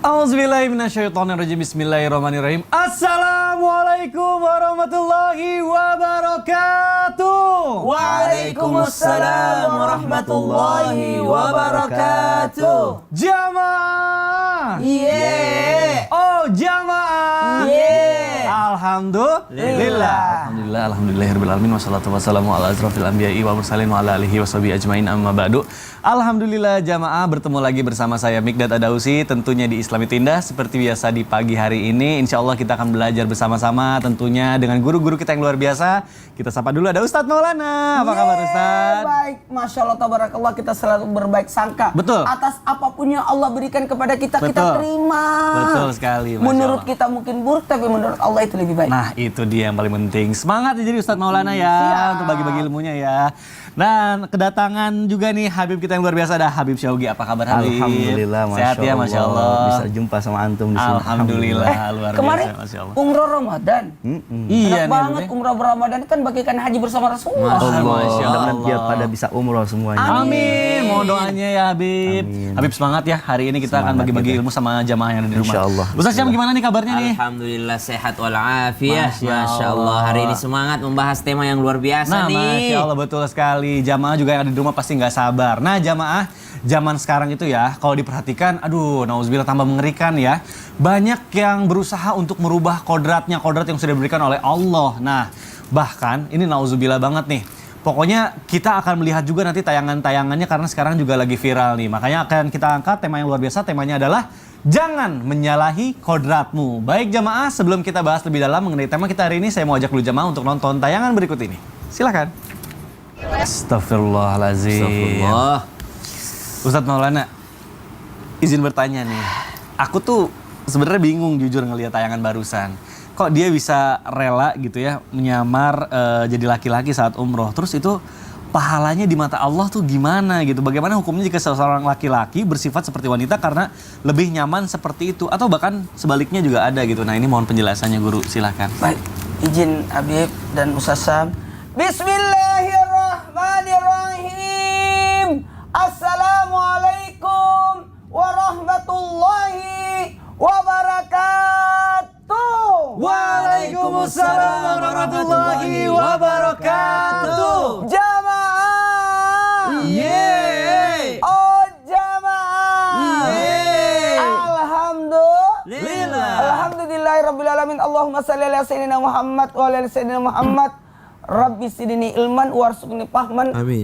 Auzubillahi minasyaitonirrajim. Bismillahirrahmanirrahim. Assalamualaikum warahmatullahi wabarakatuh. Waalaikumsalam warahmatullahi wabarakatuh. Jamaah. Yeah. Oh, jamaah. Yeah. Alhamdulillah. Alhamdulillahirabbil alamin wassalatu wassalamu ala asrofil anbiya'i wa mursalin wa ala alihi washabihi ajmain amma ba'du. Alhamdulillah jamaah, bertemu lagi bersama saya Mikdad Adausi tentunya di Islami Tindah. Seperti biasa di pagi hari ini insya Allah kita akan belajar bersama-sama tentunya dengan guru-guru kita yang luar biasa. Kita sapa dulu, ada Ustadz Maulana. Apa kabar Ustadz? Baik, Masya Allah tabarakallah, kita selalu berbaik sangka. Betul. Atas apapun yang Allah berikan kepada kita, Betul. kita terima. Betul sekali, Masya Menurut Allah. kita mungkin buruk, tapi menurut Allah itu lebih baik. Nah itu dia yang paling penting. Semangat ya jadi Ustadz Maulana ya. Siap. Untuk bagi-bagi ilmunya ya. Dan kedatangan juga nih Habib kita yang luar biasa, ada Habib Syaugi. Apa kabar Habib? Alhamdulillah, Sehat ya, Masya Allah. Bisa jumpa sama antum di sini. Alhamdulillah, luar Kemarin biasa, Masya Allah. umroh Ramadan. Iya Enak banget umroh Ramadan kan bagikan haji bersama Rasulullah. Masya Allah. Mudah-mudahan biar pada bisa umroh semuanya. Amin. Mohon doanya ya Habib. Amin. Habib semangat ya. Hari ini kita akan Semangat bagi-bagi kita. ilmu sama jamaah yang ada di rumah. Insya Allah. Ustaz Syam gimana nih kabarnya nih? Alhamdulillah sehat walafiat. Masya Masya Allah. Hari ini semangat membahas tema yang luar biasa Nah, nih. Masya Allah, betul sekali. Jamaah juga yang ada di rumah pasti nggak sabar. Nah, jamaah zaman sekarang itu ya, kalau diperhatikan, aduh, nauzubillah tambah mengerikan ya. Banyak yang berusaha untuk merubah kodrat yang sudah diberikan oleh Allah. Nah, bahkan ini nauzubillah banget nih. Pokoknya kita akan melihat juga nanti tayangan-tayangannya karena sekarang juga lagi viral nih. Makanya akan kita angkat tema yang luar biasa. Temanya adalah jangan menyalahi kodratmu. Baik jamaah, sebelum kita bahas lebih dalam mengenai tema kita hari ini, saya mau ajak dulu jamaah untuk nonton tayangan berikut ini. Silakan. Astagfirullahaladzim. Astagfirullah. Ustadz Maulana, izin bertanya nih. Aku tuh sebenarnya bingung jujur ngelihat tayangan barusan. Kok dia bisa rela gitu ya menyamar jadi laki-laki saat umroh. Terus itu pahalanya di mata Allah tuh gimana gitu. Bagaimana hukumnya jika seorang laki-laki bersifat seperti wanita karena lebih nyaman seperti itu. Atau bahkan sebaliknya juga ada gitu. Nah ini mohon penjelasannya guru, silahkan. Baik, izin Habib dan Ustaz Sam. Bismillahirrahmanirrahim. Assalamualaikum warahmatullahi wabarakatuh. Waalaikumsalam warahmatullahi wabarakatuh. Jamaah. Yeay. Oh jamaah. Yeay. Alhamdulillah. Alhamdulillahirrabbilalamin. Allahumma salli ala sayyidina Muhammad wa ala sayyidina Muhammad. Rabbi sidini ilman warzuqni fahman. Amin.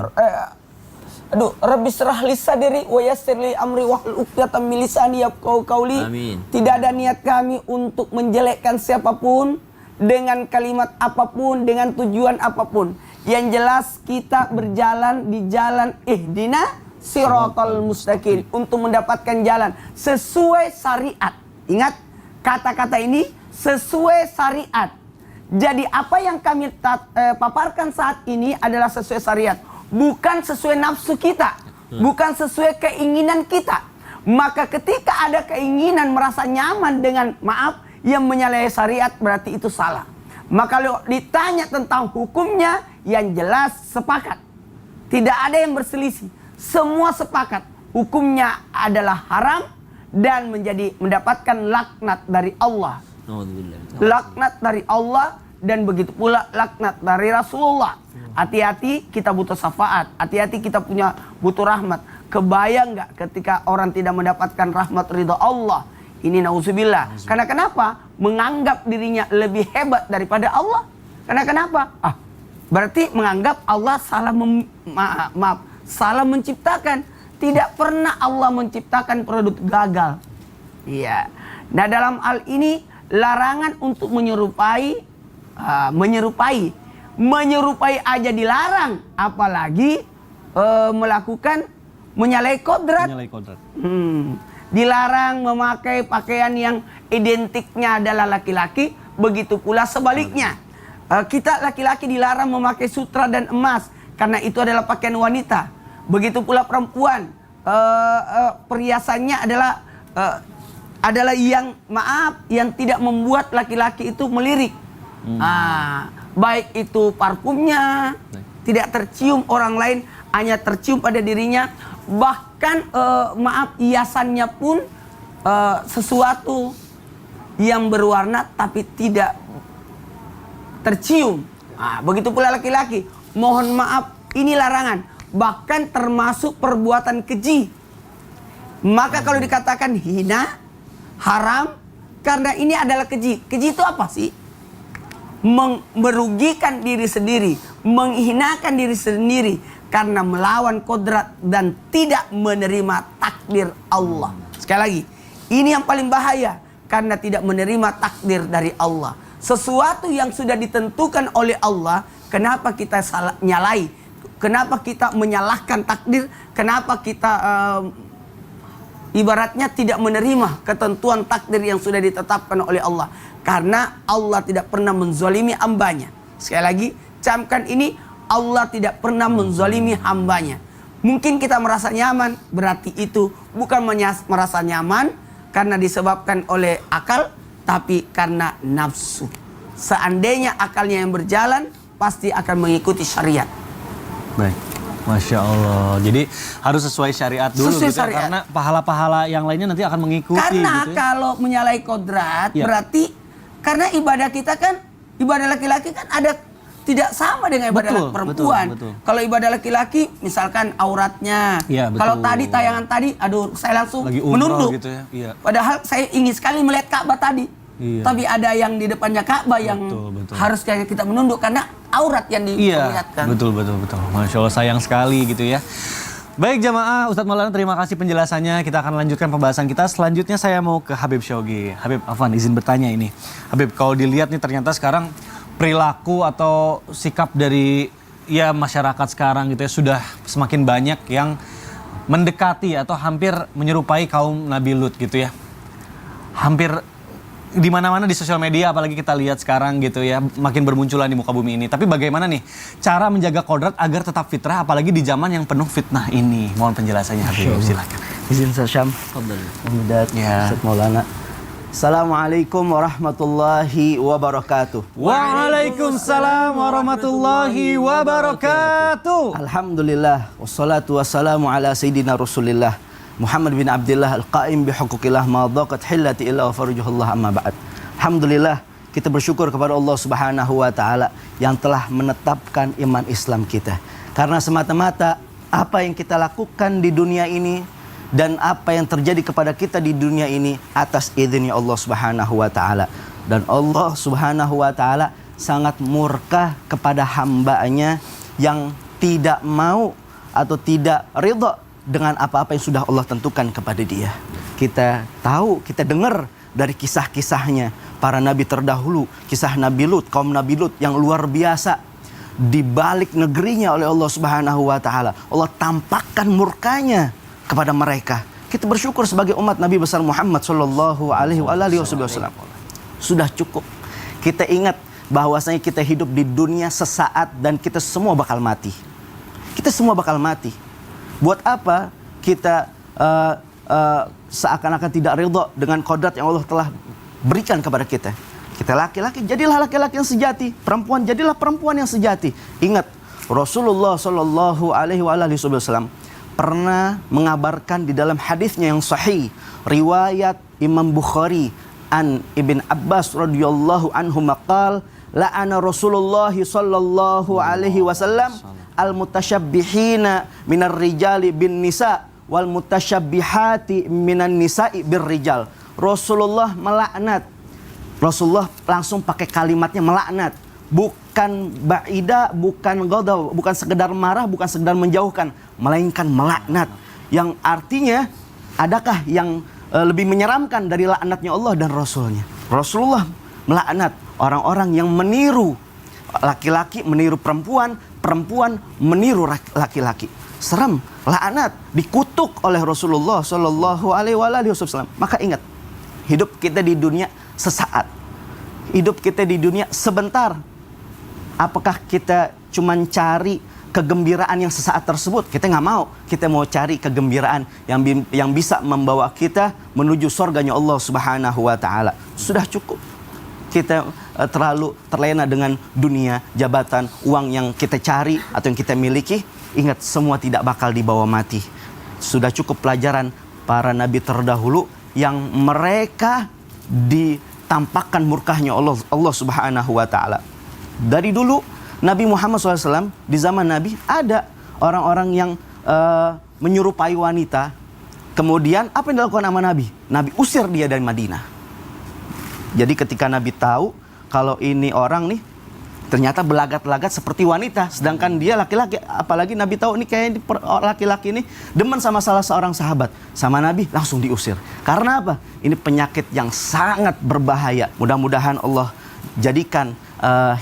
Rabbi syrah li sadri wa yassir li amri wahlul 'uqdatam min lisani yafqahu qawli. Amin. Tidak ada niat kami untuk menjelekkan siapapun dengan kalimat apapun, dengan tujuan apapun. Yang jelas kita berjalan di jalan ihdina siratal mustaqim untuk mendapatkan jalan sesuai syariat. Ingat kata-kata ini, sesuai syariat. Jadi apa yang kami paparkan saat ini adalah sesuai syariat, bukan sesuai nafsu kita, bukan sesuai keinginan kita. Maka ketika ada keinginan merasa nyaman dengan maaf yang menyalahi syariat, berarti itu salah. Maka kalau ditanya tentang hukumnya, yang jelas sepakat. Tidak ada yang berselisih. Semua sepakat. Hukumnya adalah haram dan mendapatkan laknat dari Allah. Laknat dari Allah dan begitu pula laknat dari Rasulullah. Hati-hati kita butuh syafaat. Hati-hati kita butuh rahmat. Kebayang nggak ketika orang tidak mendapatkan rahmat ridha Allah? Ini nauzubillah. Karena kenapa? Menganggap dirinya lebih hebat daripada Allah. Karena kenapa? Berarti menganggap Allah salah menciptakan. Tidak pernah Allah menciptakan produk gagal. Iya. Nah dalam hal ini larangan untuk menyerupai aja dilarang, apalagi melakukan menyalahi kodrat. Dilarang memakai pakaian yang identiknya adalah laki-laki, begitu pula sebaliknya. Kita laki-laki dilarang memakai sutra dan emas karena itu adalah pakaian wanita. Begitu pula perempuan, perhiasannya adalah yang tidak membuat laki-laki itu melirik. Baik itu parfumnya, tidak tercium orang lain, hanya tercium pada dirinya. Bahkan hiasannya pun sesuatu yang berwarna tapi tidak tercium. Nah, begitu pula laki-laki. Mohon maaf, ini larangan. Bahkan termasuk perbuatan keji. Maka kalau dikatakan hina, haram, karena ini adalah keji. Keji itu apa sih? Merugikan diri sendiri, menghinakan diri sendiri karena melawan kodrat dan tidak menerima takdir Allah. Sekali lagi, ini yang paling bahaya karena tidak menerima takdir dari Allah. Sesuatu yang sudah ditentukan oleh Allah, kenapa kita salah nyalai? Kenapa kita menyalahkan takdir? Kenapa kita ibaratnya tidak menerima ketentuan takdir yang sudah ditetapkan oleh Allah? Karena Allah tidak pernah menzalimi hambanya. Sekali lagi, camkan ini, Allah tidak pernah menzalimi hambanya. Mungkin kita merasa nyaman, berarti itu bukan merasa nyaman karena disebabkan oleh akal, tapi karena nafsu. Seandainya akalnya yang berjalan, pasti akan mengikuti syariat. Baik. Masya Allah. Jadi harus sesuai syariat dulu Sesuai gitu ya, syariat. karena pahala-pahala yang lainnya nanti akan mengikuti. Karena gitu ya. kalau menyalahi kodrat, Ya. berarti karena ibadah kita kan, ibadah laki-laki kan ada tidak sama dengan ibadah Betul, perempuan. betul. Kalau ibadah laki-laki, misalkan auratnya. Iya, betul. Kalau tadi tayangan tadi, aduh saya langsung Lagi umroh menunduk. gitu ya, iya. Padahal saya ingin sekali melihat Ka'bah tadi. Iya. Tapi ada yang di depannya Ka'bah yang Betul. harusnya kita menunduk karena aurat yang Iya, diperlihatkan. betul. Masya Allah, sayang sekali gitu ya. Baik jamaah, Ustadz Maulana terima kasih penjelasannya. Kita akan lanjutkan pembahasan kita. Selanjutnya saya mau ke Habib Syaugi. Habib, Afwan izin bertanya ini. Habib, kalau dilihat nih ternyata sekarang perilaku atau sikap dari ya masyarakat sekarang gitu ya sudah semakin banyak yang mendekati atau hampir menyerupai kaum Nabi Lut gitu ya. Hampir di mana-mana di sosial media, apalagi kita lihat sekarang gitu ya, makin bermunculan di muka bumi ini. Tapi bagaimana nih cara menjaga kodrat agar tetap fitrah, apalagi di zaman yang penuh fitnah ini? Mohon penjelasannya Habib, silakan. Izin Syam. Muhammad Ya. Ustaz Maulana. Assalamualaikum warahmatullahi wabarakatuh. Waalaikumsalam warahmatullahi wabarakatuh. Alhamdulillah wassalatu wassalamu ala sayyidina Rasulillah Muhammad bin Abdullah al-qaim bihuquqillah ma dhaqat hillati illa wa farjuhullah amma ba'd. Alhamdulillah, kita bersyukur kepada Allah Subhanahu wa taala yang telah menetapkan iman Islam kita. Karena semata-mata apa yang kita lakukan di dunia ini dan apa yang terjadi kepada kita di dunia ini atas izinnya Allah Subhanahu wa taala. Dan Allah Subhanahu wa taala sangat murka kepada hamba-Nya yang tidak mau atau tidak ridha dengan apa-apa yang sudah Allah tentukan kepada dia. Kita tahu, kita dengar dari kisah-kisahnya para nabi terdahulu, kisah Nabi Lut, kaum Nabi Lut yang luar biasa. Di balik negerinya oleh Allah Subhanahu wa taala, Allah tampakkan murkanya kepada mereka. Kita bersyukur sebagai umat Nabi besar Muhammad sallallahu alaihi wasallam. Sudah cukup. Kita ingat bahwasanya kita hidup di dunia sesaat dan kita semua bakal mati. Kita semua bakal mati. Buat apa kita seakan-akan tidak ridha dengan kodrat yang Allah telah berikan kepada kita? Kita laki-laki, jadilah laki-laki yang sejati. Perempuan, jadilah perempuan yang sejati. Ingat, Rasulullah sallallahu alaihi wasallam pernah mengabarkan di dalam hadisnya yang sahih, riwayat Imam Bukhari an Ibn Abbas radhiyallahu anhu maqal la'ana Rasulullah sallallahu alaihi wasallam al-mutasyabbihina minar rijali bin nisa wal mutasyabbihati minan nisa'i bir rijal. Rasulullah melaknat. Rasulullah langsung pakai kalimatnya melaknat. Bukan ba'ida, bukan ghadab, bukan sekedar marah, bukan sekedar menjauhkan, melainkan melaknat. Yang artinya, adakah yang lebih menyeramkan dari laknatnya Allah dan Rasulnya? Rasulullah melaknat orang-orang yang meniru laki-laki, meniru perempuan, perempuan meniru laki-laki. Seram, laknat, dikutuk oleh Rasulullah Shallallahu Alaihi Wasallam. Maka ingat, hidup kita di dunia sesaat, hidup kita di dunia sebentar. Apakah kita cuma cari kegembiraan yang sesaat tersebut? Kita nggak mau. Kita mau cari kegembiraan yang bisa membawa kita menuju surganya Allah Subhanahu wa taala. Sudah cukup. Kita terlalu terlena dengan dunia, jabatan, uang yang kita cari atau yang kita miliki. Ingat, semua tidak bakal dibawa mati. Sudah cukup pelajaran para nabi terdahulu yang mereka ditampakkan murkahnya Allah Subhanahu wa taala. Dari dulu Nabi Muhammad SAW, di zaman Nabi ada orang-orang yang menyerupai wanita. Kemudian apa yang dilakukan sama Nabi? Nabi usir dia dari Madinah. Jadi ketika Nabi tahu kalau ini orang nih ternyata belagat-lagat seperti wanita, sedangkan dia laki-laki, apalagi Nabi tahu ini kayak laki-laki ini demen sama salah seorang sahabat, sama Nabi langsung diusir. Karena apa? Ini penyakit yang sangat berbahaya. Mudah-mudahan Allah jadikan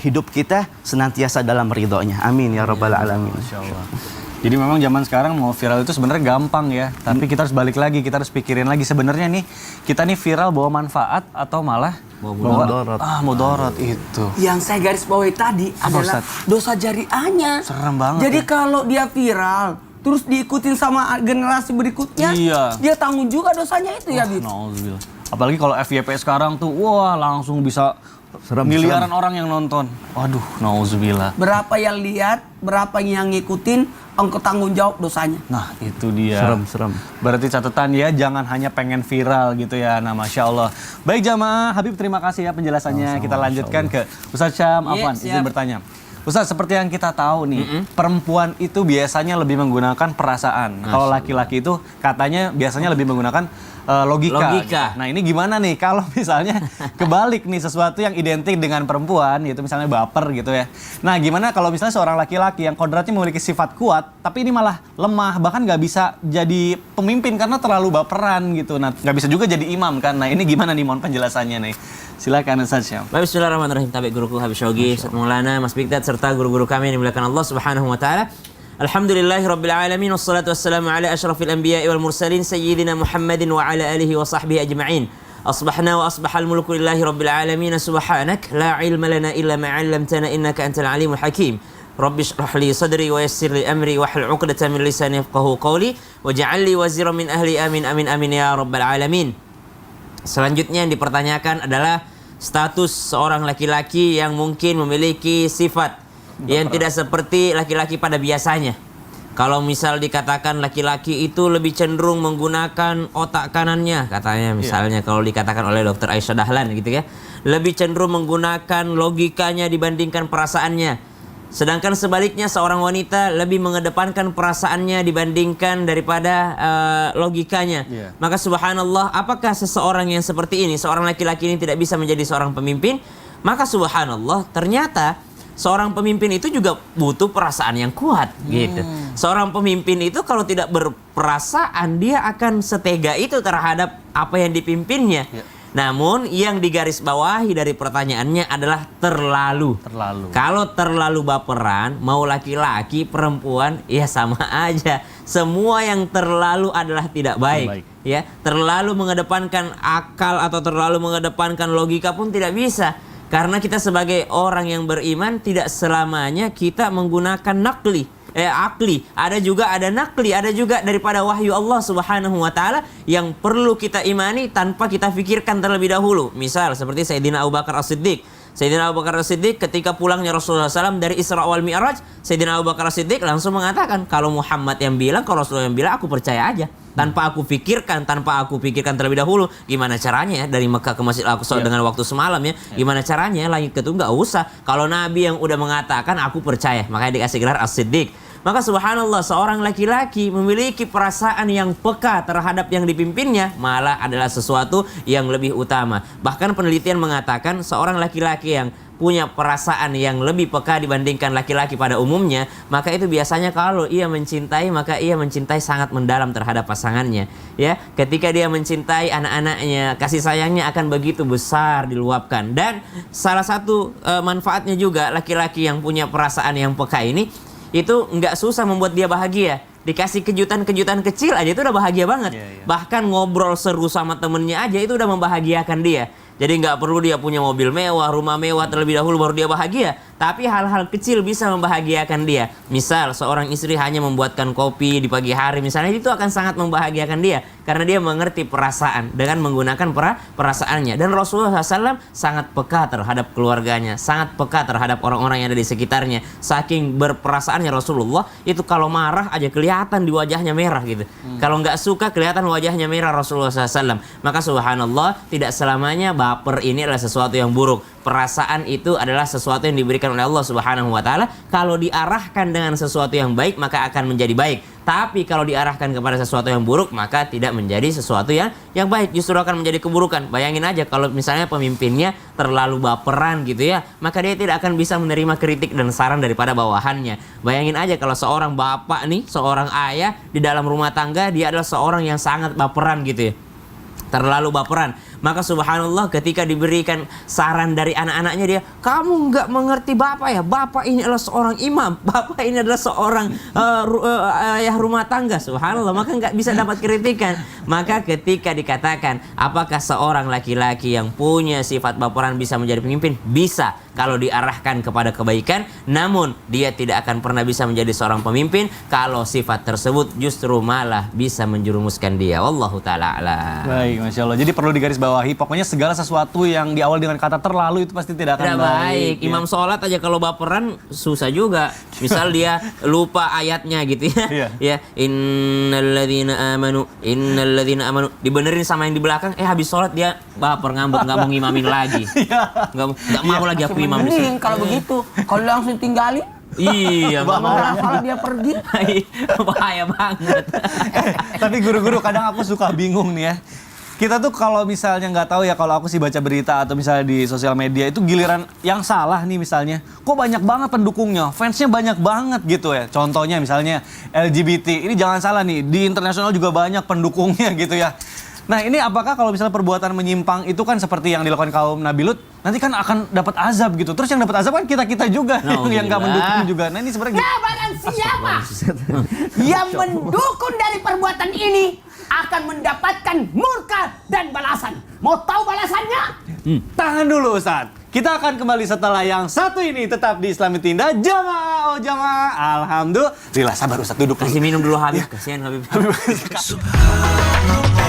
hidup kita senantiasa dalam ridhonya. Amin ya rabbal alamin. Masya Allah. Jadi memang zaman sekarang mau viral itu sebenarnya gampang ya, tapi kita harus balik lagi, kita harus pikirin lagi sebenarnya nih kita nih viral bawa manfaat atau malah mudarat. Mudarat itu. Yang saya garis bawahi tadi Apa, adalah Ustaz? dosa jariahnya. Serem banget. Jadi ya. kalau dia viral, terus diikutin sama generasi berikutnya, Iya. dia tanggung juga dosanya itu ya, Bib. Nauzubillah. Apalagi kalau FYP sekarang tuh, wah langsung bisa miliaran orang yang nonton. Waduh, nauzubillah. Berapa yang lihat, berapa yang ngikutin, engkau tanggung jawab dosanya. Nah, itu dia. Serem. Berarti catatan ya, jangan hanya pengen viral gitu ya. Nah, Masya Allah. Baik jamaah, Habib terima kasih ya penjelasannya. Kita lanjutkan ke Ustaz Syam. Afwan, Iya, izin siap. bertanya. Ustaz, seperti yang kita tahu nih, perempuan itu biasanya lebih menggunakan perasaan. Kalau laki-laki itu katanya biasanya lebih menggunakan logika. Logika. Nah, ini gimana nih kalau misalnya kebalik nih sesuatu yang identik dengan perempuan, yaitu misalnya baper gitu ya. Nah, gimana kalau misalnya seorang laki-laki yang kodratnya memiliki sifat kuat, tapi ini malah lemah, bahkan nggak bisa jadi pemimpin karena terlalu baperan gitu. Nah, nggak bisa juga jadi imam kan. Nah, ini gimana nih mohon penjelasannya nih. Silakan Ustaz Syam. Baik, bismillahirrahmanirrahim. Tabi guruku Habib Syaugi, Ustaz Maulana, Mas Bigdat serta guru-guru kami yang dimuliakan Allah Subhanahu wa taala. Alhamdulillahirabbil alamin wassalatu wassalamu ala asyrafil anbiya'i wal mursalin sayyidina Muhammadin wa ala alihi wa sahbihi ajma'in. Asbahna wa asbahal mulku lillahi rabbil alamin subhanak la ilma lana illa ma 'allamtana innaka antal alimul hakim. Rabbi shrah li sadri wa yassir li amri wahlul 'uqdatam min lisani yafqahu qawli waj'al li waziran min ahli amin amin amin ya rabbal alamin. Selanjutnya yang dipertanyakan adalah status seorang laki-laki yang mungkin memiliki sifat yang tidak seperti laki-laki pada biasanya. Kalau misal dikatakan laki-laki itu lebih cenderung menggunakan otak kanannya, katanya misalnya kalau dikatakan oleh Dr. Aisyah Dahlan gitu ya, lebih cenderung menggunakan logikanya dibandingkan perasaannya. Sedangkan sebaliknya seorang wanita lebih mengedepankan perasaannya dibandingkan daripada logikanya. Maka subhanallah, apakah seseorang yang seperti ini, seorang laki-laki ini tidak bisa menjadi seorang pemimpin? Maka subhanallah, ternyata seorang pemimpin itu juga butuh perasaan yang kuat gitu. Seorang pemimpin itu kalau tidak berperasaan, dia akan setega itu terhadap apa yang dipimpinnya. Namun yang digarisbawahi dari pertanyaannya adalah terlalu. Kalau terlalu baperan, mau laki-laki, perempuan, ya sama aja. Semua yang terlalu adalah tidak baik. Ya, terlalu mengedepankan akal atau terlalu mengedepankan logika pun tidak bisa. Karena kita sebagai orang yang beriman tidak selamanya kita menggunakan akli. Ada nakli, ada juga daripada wahyu Allah Subhanahu wa taala yang perlu kita imani tanpa kita fikirkan terlebih dahulu. Misal seperti Sayyidina Abu Bakar As-Siddiq. Sayyidina Abu Bakar As-Siddiq ketika pulangnya Rasulullah SAW dari Isra wal Mi'raj, Sayyidina Abu Bakar As-Siddiq langsung mengatakan, kalau Muhammad yang bilang, kalau Rasulullah yang bilang, aku percaya aja. Tanpa aku pikirkan terlebih dahulu gimana caranya ya dari Mekah ke Masjid Al-Aqsa dengan waktu semalam ya. Gimana caranya langit ketujuh, nggak usah. Kalau Nabi yang udah mengatakan aku percaya, makanya dikasih gelar As-Siddiq. Maka subhanallah, seorang laki-laki memiliki perasaan yang peka terhadap yang dipimpinnya malah adalah sesuatu yang lebih utama. Bahkan penelitian mengatakan seorang laki-laki yang punya perasaan yang lebih peka dibandingkan laki-laki pada umumnya, maka itu biasanya kalau ia mencintai, maka ia mencintai sangat mendalam terhadap pasangannya. Ya, ketika dia mencintai anak-anaknya, kasih sayangnya akan begitu besar diluapkan. Dan salah satu manfaatnya juga laki-laki yang punya perasaan yang peka ini, itu nggak susah membuat dia bahagia. Dikasih kejutan-kejutan kecil aja itu udah bahagia banget. Bahkan ngobrol seru sama temennya aja itu udah membahagiakan dia. Jadi nggak perlu dia punya mobil mewah, rumah mewah terlebih dahulu baru dia bahagia. Tapi hal-hal kecil bisa membahagiakan dia. Misal seorang istri hanya membuatkan kopi di pagi hari misalnya, itu akan sangat membahagiakan dia. Karena dia mengerti perasaan dengan menggunakan perasaannya. Dan Rasulullah SAW sangat peka terhadap keluarganya, sangat peka terhadap orang-orang yang ada di sekitarnya. Saking berperasaannya Rasulullah, itu kalau marah aja kelihatan di wajahnya merah gitu. Kalau nggak suka kelihatan wajahnya merah Rasulullah SAW. Maka subhanallah, tidak selamanya baper ini adalah sesuatu yang buruk. Perasaan itu adalah sesuatu yang diberikan oleh Allah Subhanahu wa taala. Kalau diarahkan dengan sesuatu yang baik, maka akan menjadi baik. Tapi kalau diarahkan kepada sesuatu yang buruk, maka tidak menjadi sesuatu yang baik, justru akan menjadi keburukan. Bayangin aja kalau misalnya pemimpinnya terlalu baperan gitu ya, maka dia tidak akan bisa menerima kritik dan saran daripada bawahannya. Bayangin aja kalau seorang bapak nih, seorang ayah di dalam rumah tangga, dia adalah seorang yang sangat baperan gitu ya, terlalu baperan. Maka subhanallah ketika diberikan saran dari anak-anaknya, dia, kamu nggak mengerti bapak ya, bapak ini adalah seorang imam, bapak ini adalah seorang ayah rumah tangga. Subhanallah, maka nggak bisa dapat kritikan. Maka ketika dikatakan apakah seorang laki-laki yang punya sifat baperan bisa menjadi pemimpin? Bisa, kalau diarahkan kepada kebaikan. Namun dia tidak akan pernah bisa menjadi seorang pemimpin kalau sifat tersebut justru malah bisa menjerumuskan dia. Wallahu ta'ala a'lam. Baik, Masya Allah. Jadi perlu digarisbawahi, pokoknya segala sesuatu yang diawali dengan kata terlalu itu pasti tidak akan Tidak baik. ya. Imam sholat aja kalau baperan susah juga. Misal dia lupa ayatnya gitu ya. Iya. Ya, innalladzina amanu, dibenerin sama yang di belakang, habis sholat dia baper, ngambek, nggak mau ngimamin lagi. Nggak mau lagi aku imam di sini. Mending kalau begitu, kalau langsung tinggalin, Iya, nggak mau. kalau dia pergi. Bahaya banget. Tapi guru-guru kadang aku suka bingung nih ya. Kita tuh kalau misalnya nggak tahu ya, kalau aku sih baca berita atau misalnya di sosial media itu giliran yang salah nih misalnya, kok banyak banget pendukungnya, fansnya banyak banget gitu ya. Contohnya misalnya LGBT, ini jangan salah nih, di internasional juga banyak pendukungnya gitu ya. Nah ini apakah kalau misalnya perbuatan menyimpang itu kan seperti yang dilakukan kaum Nabi Lut, nanti kan akan dapat azab gitu. Terus yang dapat azab kan kita-kita juga, yang nggak mendukung juga. Nah ini sebenarnya Nah, barang siapa yang mendukung dari perbuatan ini akan mendapatkan murka dan balasan. Mau tahu balasannya? tahan dulu Ustadz. Kita akan kembali setelah yang satu ini, tetap di Islami Tinda. Jamaah, oh jamaah. Alhamdulillah, sabar Ustadz, duduk dulu. Kasih minum dulu Habib, kasihan Habib. Subhanallah.